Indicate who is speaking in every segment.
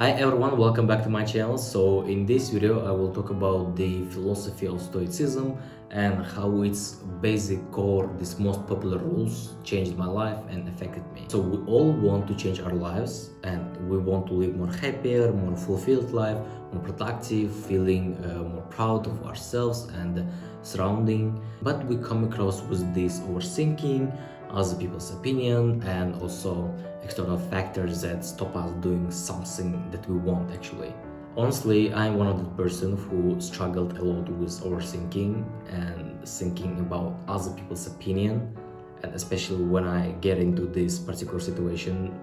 Speaker 1: Hi everyone, welcome back to my channel. So in this video I will talk about the philosophy of Stoicism and how its basic core, these most popular rules, changed my life and affected me. So we all want to change our lives and we want to live more happier, more fulfilled life, more productive, feeling more proud of ourselves and surrounding. But we come across with this overthinking, other people's opinion, and also external factors that stop us doing something that we want actually. Honestly, I'm one of the person who struggled a lot with overthinking and thinking about other people's opinion, and especially when I get into this particular situation,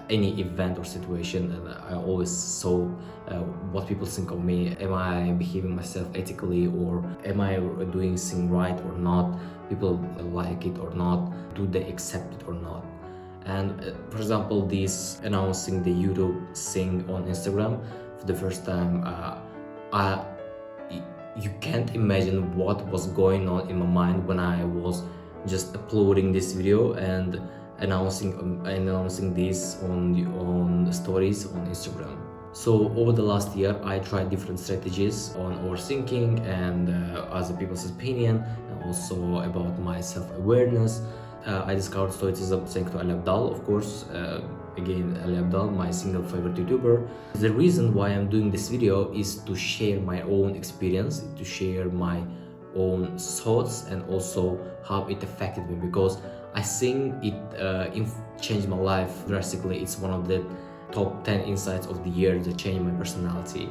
Speaker 1: any event or situation, and I always saw what people think of me. Am I behaving myself ethically, or am I doing things right or not? People like it or not? Do they accept it or not? And for example, this announcing the YouTube thing on Instagram for the first time, I, you can't imagine what was going on in my mind when I was just uploading this video and announcing this on the stories on Instagram. So over the last year, I tried different strategies on overthinking and other people's opinion, and also about my self-awareness. I discovered Stoicism thanks to Ali Abdal, of course. Again, Ali Abdal, my single favorite YouTuber. The reason why I'm doing this video is to share my own experience, to share my own thoughts, and also how it affected me, because I think it changed my life drastically. It's one of the top 10 insights of the year that changed my personality,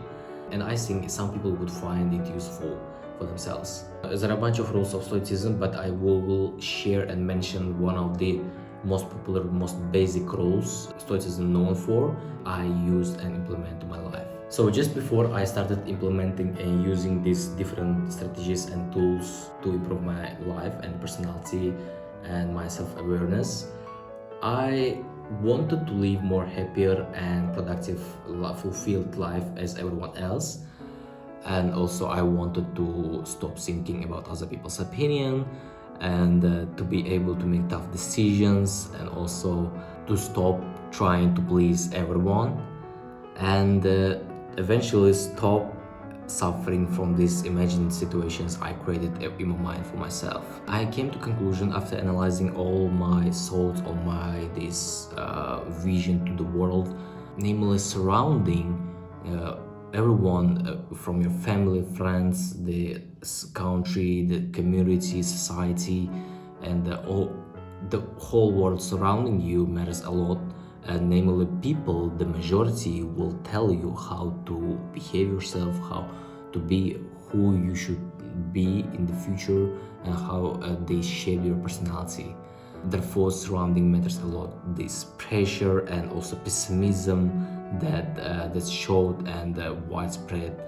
Speaker 1: and I think some people would find it useful for themselves. There are a bunch of rules of Stoicism, but I will share and mention one of the most popular, most basic rules Stoicism known for, I used and implement to my life. So just before I started implementing and using these different strategies and tools to improve my life and personality and my self-awareness, I wanted to live more happier and productive, fulfilled life as everyone else. And also I wanted to stop thinking about other people's opinion, and to be able to make tough decisions, and also to stop trying to please everyone, and eventually stop suffering from these imagined situations I created in my mind for myself. I came to conclusion after analyzing all my thoughts on my this vision to the world, namely surrounding everyone from your family, friends, the country, the community, society, and the whole world surrounding you matters a lot. And namely, people, the majority, will tell you how to behave yourself, how to be who you should be in the future, and how they shape your personality. Therefore, surrounding matters a lot. This pressure and also pessimism that's showed and widespread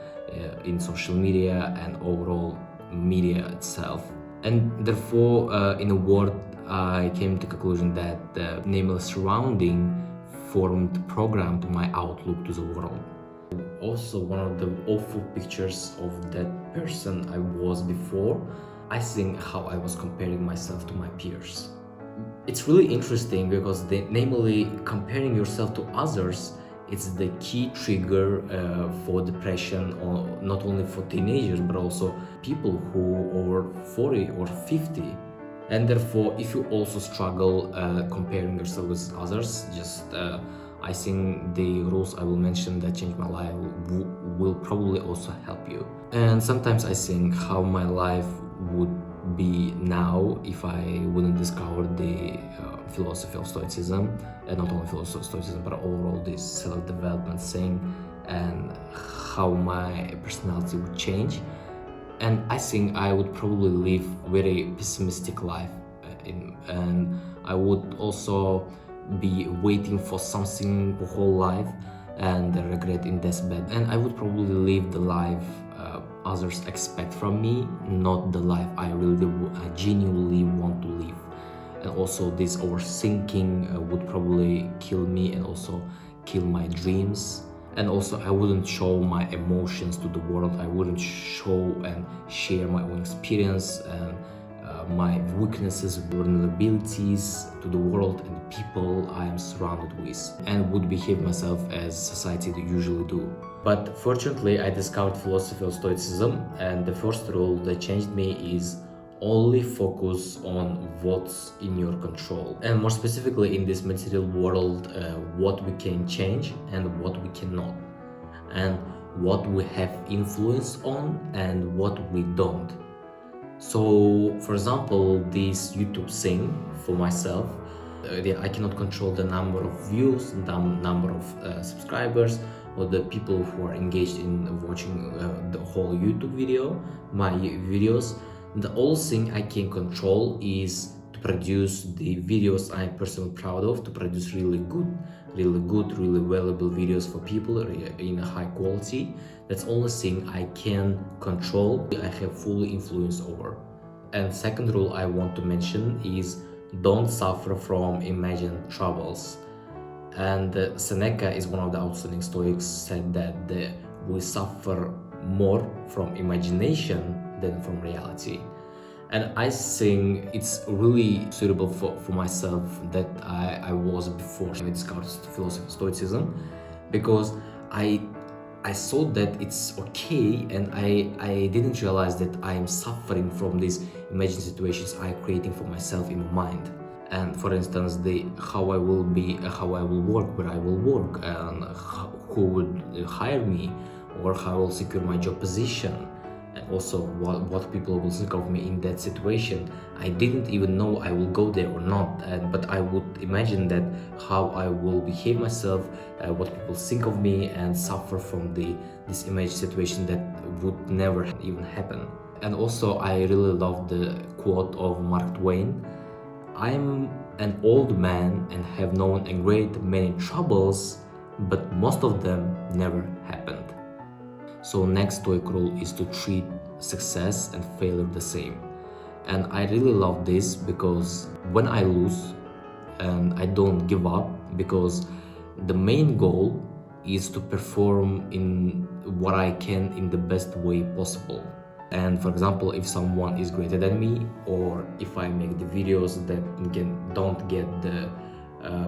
Speaker 1: in social media and overall media itself. And therefore, in a word, I came to the conclusion that the namely surrounding formed program to my outlook to the world. Also, one of the awful pictures of that person I was before, I think how I was comparing myself to my peers. It's really interesting because namely comparing yourself to others, it's the key trigger for depression, or not only for teenagers but also people who are over 40 or 50. And therefore, if you also struggle comparing yourself with others, just I think the rules I will mention that changed my life will probably also help you. And sometimes I think how my life would be now if I wouldn't discover the philosophy of Stoicism, and not only philosophy of Stoicism but overall this self-development thing, and how my personality would change. And I think I would probably live very pessimistic life, and I would also be waiting for something the whole life and regret in deathbed. And I would probably live the life others expect from me, not the life I genuinely want to live. And also this overthinking would probably kill me and also kill my dreams. And also I wouldn't show my emotions to the world. I wouldn't show and share my own experience and my weaknesses, vulnerabilities to the world and the people I am surrounded with, and would behave myself as society usually do. But fortunately, I discovered philosophy of Stoicism, and the first rule that changed me is only focus on what's in your control, and more specifically in this material world, what we can change and what we cannot, and what we have influence on and what we don't. So, for example, this YouTube thing for myself, I cannot control the number of views, the number of subscribers, or the people who are engaged in watching the whole YouTube video, my videos. The only thing I can control is to produce the videos I'm personally proud of, to produce really good, really valuable videos for people in a high quality. That's the only thing I can control, I have full influence over. And second rule I want to mention is don't suffer from imagined troubles. And Seneca is one of the outstanding Stoics, said that we suffer more from imagination than from reality. And I think it's really suitable for myself that I was before I discovered philosophy of Stoicism, because I thought that it's okay, and I didn't realize that I am suffering from these imagined situations I'm creating for myself in my mind. And for instance, how I will work, where I will work, and who would hire me, or how I will secure my job position, and also what people will think of me in that situation. I didn't even know I will go there or not, but I would imagine that how I will behave myself, what people think of me, and suffer from this image situation that would never even happen. And also, I really love the quote of Mark Twain: "I'm an old man and have known a great many troubles, but most of them never happened." So next Stoic rule is to treat success and failure the same. And I really love this, because when I lose, and I don't give up, because the main goal is to perform in what I can in the best way possible. And for example, if someone is greater than me, or if I make the videos that don't get the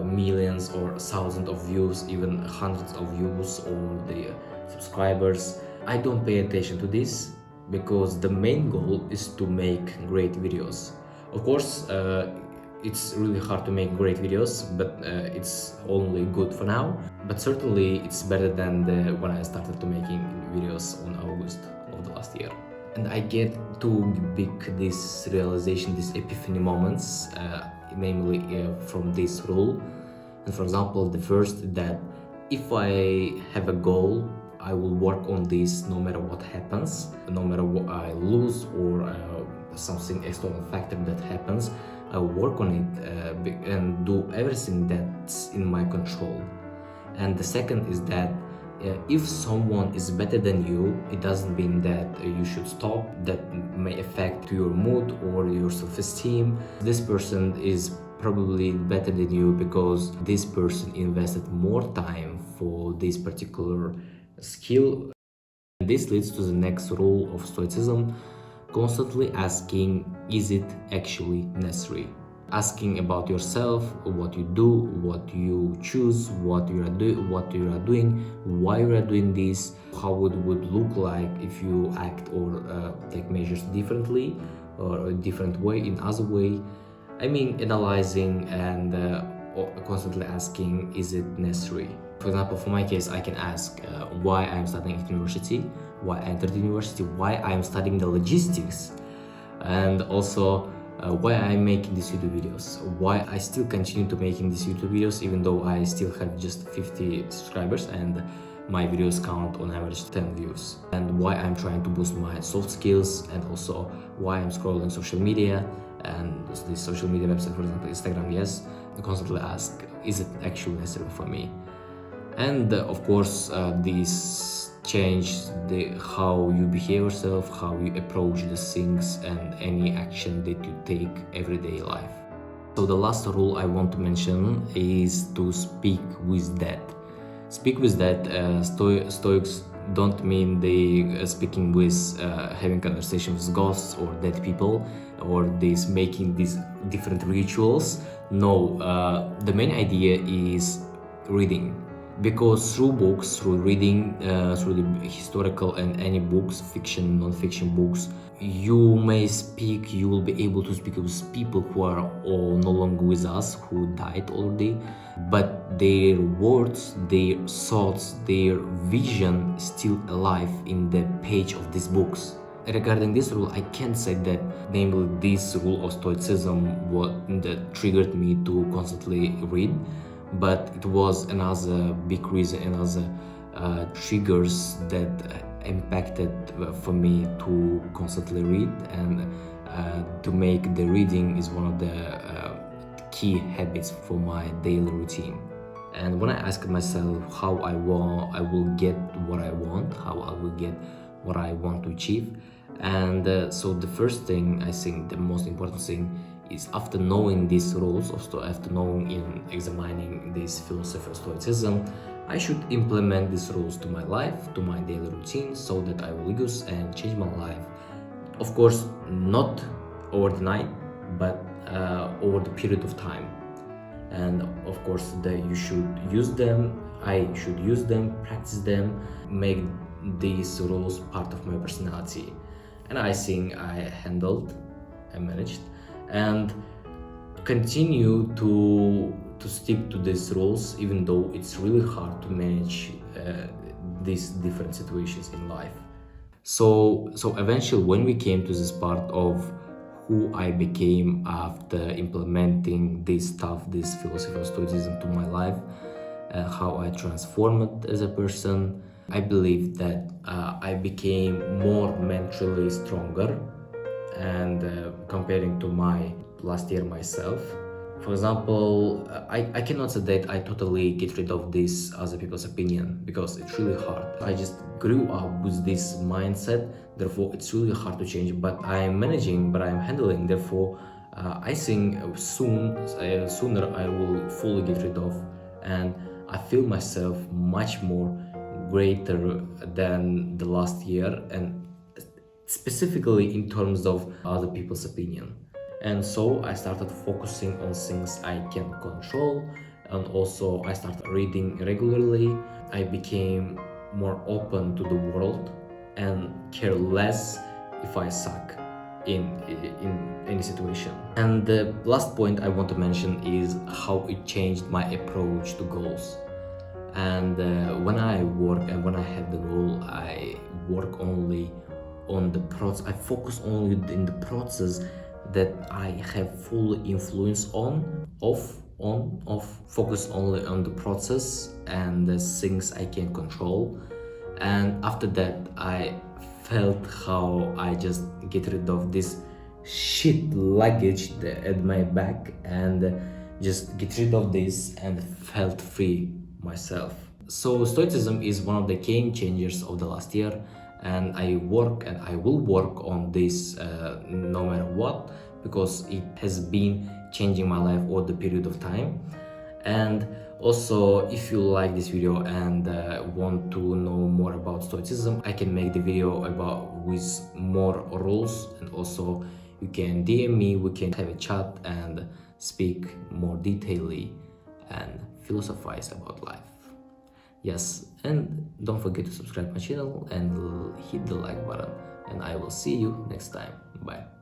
Speaker 1: millions or thousands of views, even hundreds of views, or the subscribers, I don't pay attention to this, because the main goal is to make great videos. Of course, it's really hard to make great videos, but it's only good for now. But certainly it's better than when I started to making videos on August of the last year. And I get two big this realization, these epiphany moments, namely from this rule. And for example, the first, that if I have a goal, I will work on this no matter what happens, no matter what I lose, or something external factor that happens. I will work on it and do everything that's in my control. And the second is that if someone is better than you, it doesn't mean that you should stop. That may affect your mood or your self-esteem. This person is probably better than you because this person invested more time for this particular skill. And this leads to the next rule of Stoicism: constantly asking, is it actually necessary? Asking about yourself, what you do, what you choose, what you are doing, why you are doing this, how it would look like if you act or take measures differently, or a different way, in other way. I mean, analyzing and constantly asking, is it necessary? For example, for my case, I can ask why I'm studying at university, why I entered the university, why I'm studying the logistics, and also why I'm making these YouTube videos, why I still continue to making these YouTube videos even though I still have just 50 subscribers and my videos count on average 10 views, and why I'm trying to boost my soft skills, and also why I'm scrolling social media, and this social media website, for example Instagram. Yes, I constantly ask, is it actually necessary for me? And of course, this change how you behave yourself, how you approach the things and any action that you take everyday life. So the last rule I want to mention is to speak with that. Speak with that. Stoics don't mean they speaking with having conversations with ghosts or dead people, or this making these different rituals. No, the main idea is reading, because through books, through reading, through the historical and any books, fiction, non-fiction books, you will be able to speak with people who are all no longer with us, who died already, but their words, their thoughts, their vision is still alive in the page of these books. Regarding this rule, I can say that, namely, this rule of Stoicism that triggered me to constantly read, but it was another big reason, another triggers that impacted for me to constantly read, and to make the reading is one of the key habits for my daily routine. And when I ask myself how I will get what I want, how I will get what I want to achieve, and so the first thing, I think the most important thing, is after knowing these rules, after knowing and examining this philosophy of Stoicism, I should implement these rules to my life, to my daily routine, so that I will use and change my life. Of course, not over the night, but over the period of time. And of course, you should use them, I should use them, practice them, make these rules part of my personality. And I think I managed, and continue to stick to these rules, even though it's really hard to manage these different situations in life. So eventually, when we came to this part of who I became after implementing this stuff, this philosophy of Stoicism to my life, how I transformed as a person, I believe that I became more mentally stronger, and comparing to my last year myself. For example, I cannot say that I totally get rid of this other people's opinion, because it's really hard. I just grew up with this mindset, therefore it's really hard to change, but I'm managing, but I'm handling, therefore I think sooner I will fully get rid of, and I feel myself much more greater than the last year, and specifically in terms of other people's opinion. And so I started focusing on things I can control, and also I started reading regularly. I became more open to the world and care less if I suck in any situation. And the last point I want to mention is how it changed my approach to goals. And when I work and when I have the goal, I work only on the process. I focus only in the process that I have full influence on, focus only on the process and the things I can control. And after that, I felt how I just get rid of this shit luggage at my back, and just get rid of this and felt free myself. So Stoicism is one of the game changers of the last year, and I work and I will work on this no matter what, because it has been changing my life over the period of time. And also, if you like this video and want to know more about Stoicism, I can make the video with more rules, and also you can DM me, we can have a chat and speak more detailedly and philosophize about life. Yes, and don't forget to subscribe my channel and hit the like button, and I will see you next time. Bye.